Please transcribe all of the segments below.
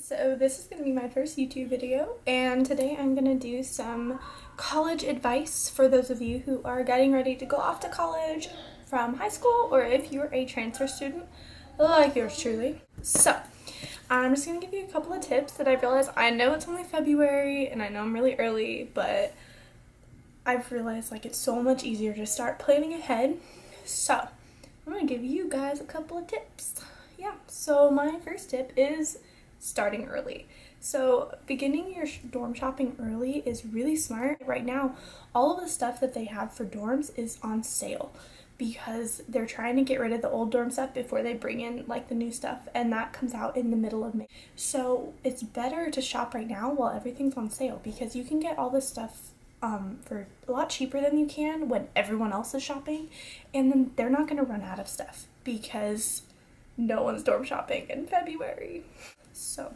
So this is going to be my first YouTube video, and today I'm going to do some college advice for those of you who are getting ready to go off to college from high school, or if you're a transfer student like yours truly. So I'm just going to give you a couple of tips that I've realized. I know it's only February and I know I'm really early, but I've realized like it's so much easier to start planning ahead. So I'm going to give you guys a couple of tips. Yeah, so my first tip is starting early. So beginning your dorm shopping early is really smart. Right now, all of the stuff that they have for dorms is on sale because they're trying to get rid of the old dorm stuff before they bring in like the new stuff, and that comes out in the middle of May. So it's better to shop right now while everything's on sale because you can get all this stuff for a lot cheaper than you can when everyone else is shopping, and then they're not going to run out of stuff because no one's dorm shopping in February. So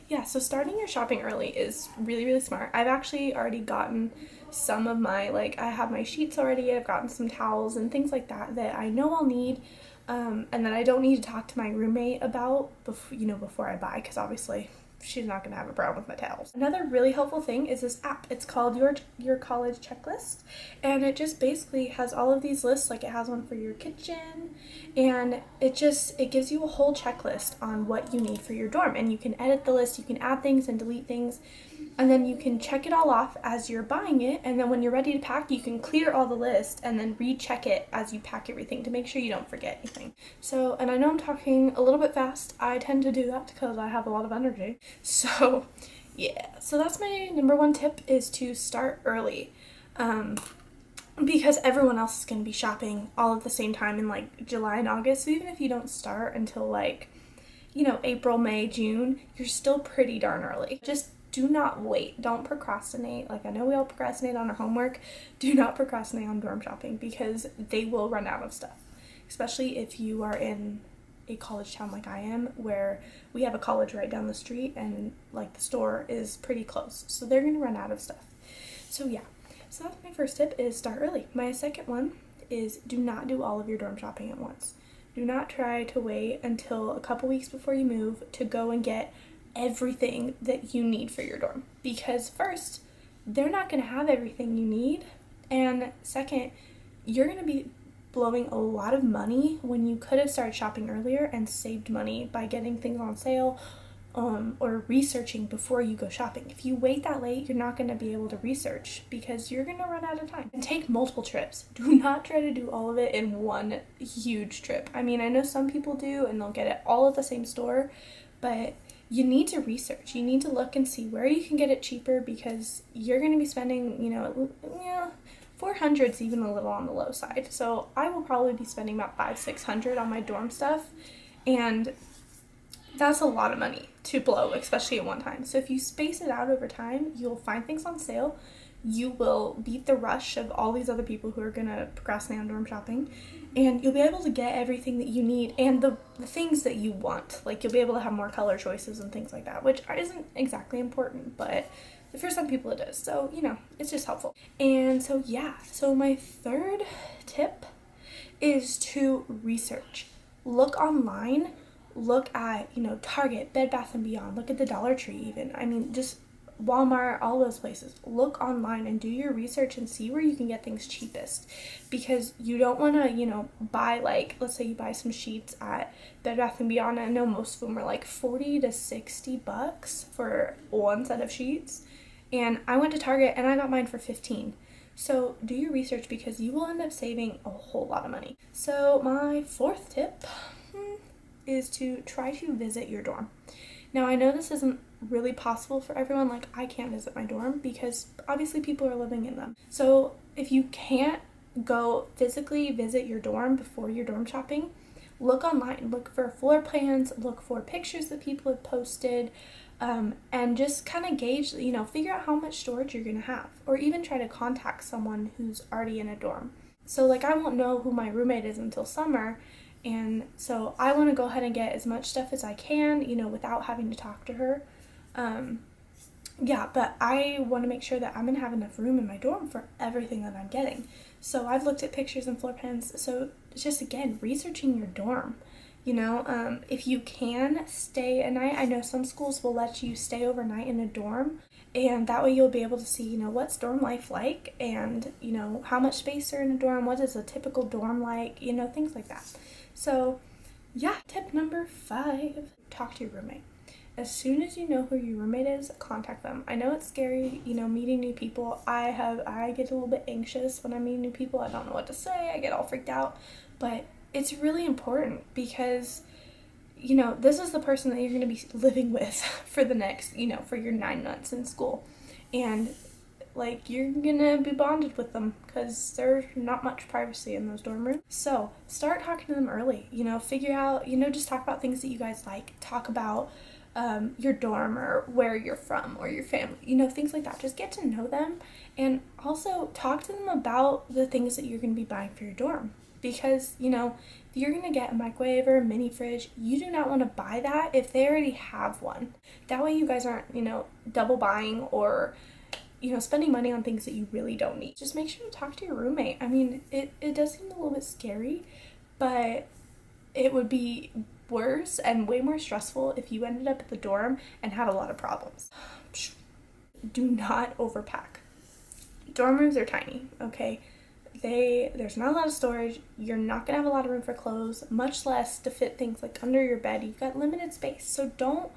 yeah, so starting your shopping early is really, really smart. I've actually already gotten some of my, I have my sheets already, I've gotten some towels and things like that that I know I'll need, and that I don't need to talk to my roommate about before I buy, because obviously she's not going to have a problem with my towels. Another really helpful thing is this app. It's called Your College Checklist, and it just basically has all of these lists. Like it has one for your kitchen, and it gives you a whole checklist on what you need for your dorm, and you can edit the list, you can add things and delete things, and then you can check it all off as you're buying it, and then when you're ready to pack, you can clear all the list and then recheck it as you pack everything to make sure you don't forget anything. So, and I know I'm talking a little bit fast. I tend to do that because I have a lot of energy. So yeah, so that's my number one tip, is to start early, because everyone else is going to be shopping all at the same time in like July and August. So even if you don't start until April, May, June, you're still pretty darn early. Just do not wait. Don't procrastinate. Like, I know we all procrastinate on our homework. Do not procrastinate on dorm shopping because they will run out of stuff, especially if you are in a college town like I am, where we have a college right down the street and like the store is pretty close. So they're going to run out of stuff. So yeah. So that's my first tip, is start early. My second one is do not do all of your dorm shopping at once. Do not try to wait until a couple weeks before you move to go and get everything that you need for your dorm, because first, they're not going to have everything you need, and second, you're going to be blowing a lot of money when you could have started shopping earlier and saved money by getting things on sale, or researching before you go shopping. If you wait that late, you're not going to be able to research because you're going to run out of time. And take multiple trips. Do not try to do all of it in one huge trip. I mean, I know some people do and they'll get it all at the same store, but you need to research. You need to look and see where you can get it cheaper, because you're going to be spending, 400 is even a little on the low side. So I will probably be spending about $500-600 on my dorm stuff, and that's a lot of money to blow, especially at one time. So if you space it out over time, you'll find things on sale. You will beat the rush of all these other people who are going to procrastinate on dorm shopping, and you'll be able to get everything that you need and the things that you want. Like, you'll be able to have more color choices and things like that, which isn't exactly important, but for some people it is. So, it's just helpful. And so, yeah. So my third tip is to research. Look online. Look at, Target, Bed Bath & Beyond. Look at the Dollar Tree even. I mean, just Walmart, all those places. Look online and do your research and see where you can get things cheapest, because you don't want to, buy, let's say you buy some sheets at Bed Bath & Beyond. I know most of them are like $40 to $60 for one set of sheets, and I went to Target and I got mine for $15. So do your research, because you will end up saving a whole lot of money. So my fourth tip is to try to visit your dorm. Now, I know this isn't really possible for everyone. Like, I can't visit my dorm because obviously people are living in them. So if you can't go physically visit your dorm before your dorm shopping, look online. Look for floor plans, look for pictures that people have posted, and just kind of gauge, figure out how much storage you're going to have, or even try to contact someone who's already in a dorm. So, I won't know who my roommate is until summer, and so I want to go ahead and get as much stuff as I can, without having to talk to her. But I want to make sure that I'm going to have enough room in my dorm for everything that I'm getting. So I've looked at pictures and floor plans. So it's just, again, researching your dorm. You know, if you can stay a night, I know some schools will let you stay overnight in a dorm, and that way you'll be able to see, you know, what's dorm life like, and, you know, how much space are in a dorm, what is a typical dorm like, you know, things like that. So yeah, tip number 5, talk to your roommate. As soon as you know who your roommate is, contact them. I know it's scary, you know, meeting new people. I get a little bit anxious when I meet new people. I don't know what to say. I get all freaked out. But it's really important because, you know, this is the person that you're going to be living with for the next, you know, for your 9 months in school. And like, you're gonna be bonded with them because there's not much privacy in those dorm rooms. So start talking to them early, you know, figure out, you know, just talk about things that you guys like. Talk about your dorm or where you're from or your family, you know, things like that. Just get to know them, and also talk to them about the things that you're going to be buying for your dorm. Because, you know, if you're going to get a microwave or a mini fridge, you do not want to buy that if they already have one. That way you guys aren't, you know, double buying or, you know, spending money on things that you really don't need. Just make sure to talk to your roommate. I mean, it does seem a little bit scary, but it would be worse and way more stressful if you ended up at the dorm and had a lot of problems. Do not overpack. Dorm rooms are tiny, okay? There's not a lot of storage. You're not gonna have a lot of room for clothes, much less to fit things like under your bed. You've got limited space, so don't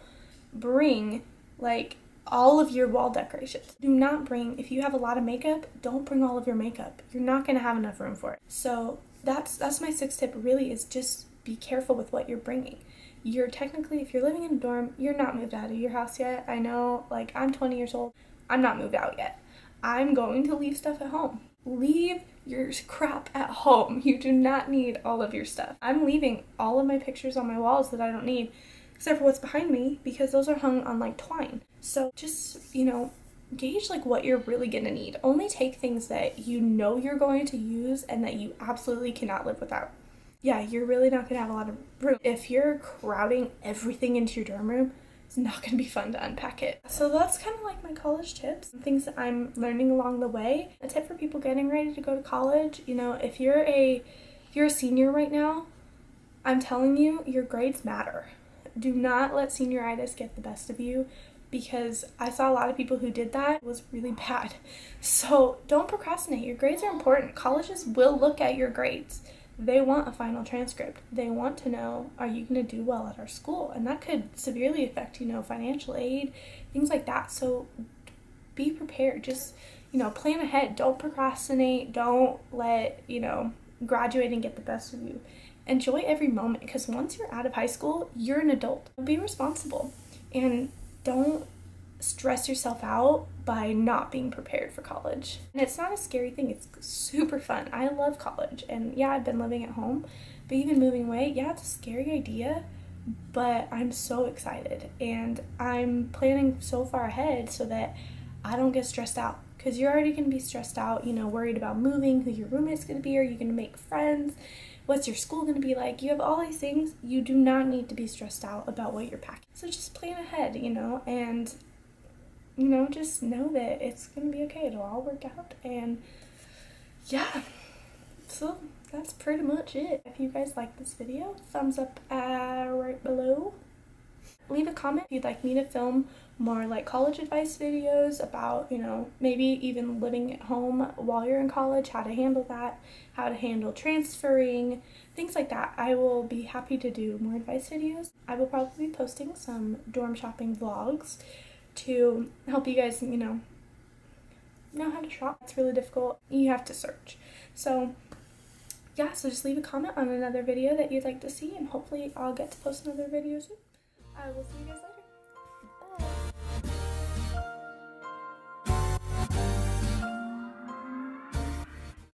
bring like all of your wall decorations. Do not bring, if you have a lot of makeup, don't bring all of your makeup. You're not gonna have enough room for it. So that's my 6th tip, really, is just be careful with what you're bringing. You're technically, if you're living in a dorm, you're not moved out of your house yet. I know, like, I'm 20 years old. I'm not moved out yet. I'm going to leave stuff at home. Leave your crap at home. You do not need all of your stuff. I'm leaving all of my pictures on my walls that I don't need, except for what's behind me, because those are hung on like twine. So just, you know, gauge like what you're really gonna need. Only take things that you know you're going to use and that you absolutely cannot live without. Yeah, you're really not gonna have a lot of room. If you're crowding everything into your dorm room, it's not gonna be fun to unpack it. So that's kind of like my college tips, things that I'm learning along the way. A tip for people getting ready to go to college, you know, if you're a senior right now, I'm telling you, your grades matter. Do not let senioritis get the best of you, because I saw a lot of people who did that. It was really bad. So don't procrastinate. Your grades are important. Colleges will look at your grades. They want a final transcript. They want to know, are you going to do well at our school? And that could severely affect, you know, financial aid, things like that. So be prepared. Just, you know, plan ahead. Don't procrastinate. Don't let, you know, graduating get the best of you. Enjoy every moment, because once you're out of high school, you're an adult. Be responsible, and don't stress yourself out by not being prepared for college. And it's not a scary thing. It's super fun. I love college, and yeah, I've been living at home, but even moving away, yeah, it's a scary idea, but I'm so excited, and I'm planning so far ahead so that I don't get stressed out, because you're already going to be stressed out, you know, worried about moving, who your roommate's going to be, are you going to make friends, what's your school going to be like. You have all these things. You do not need to be stressed out about what you're packing. So just plan ahead, you know, and, you know, just know that it's going to be okay. It'll all work out. And yeah, so that's pretty much it. If you guys like this video, thumbs up right below. Leave a comment if you'd like me to film more like college advice videos about, you know, maybe even living at home while you're in college, how to handle that, how to handle transferring, things like that. I will be happy to do more advice videos. I will probably be posting some dorm shopping vlogs to help you guys, you know how to shop. It's really difficult. You have to search. So yeah, so just leave a comment on another video that you'd like to see, and hopefully I'll get to post another video soon. I will see you guys later.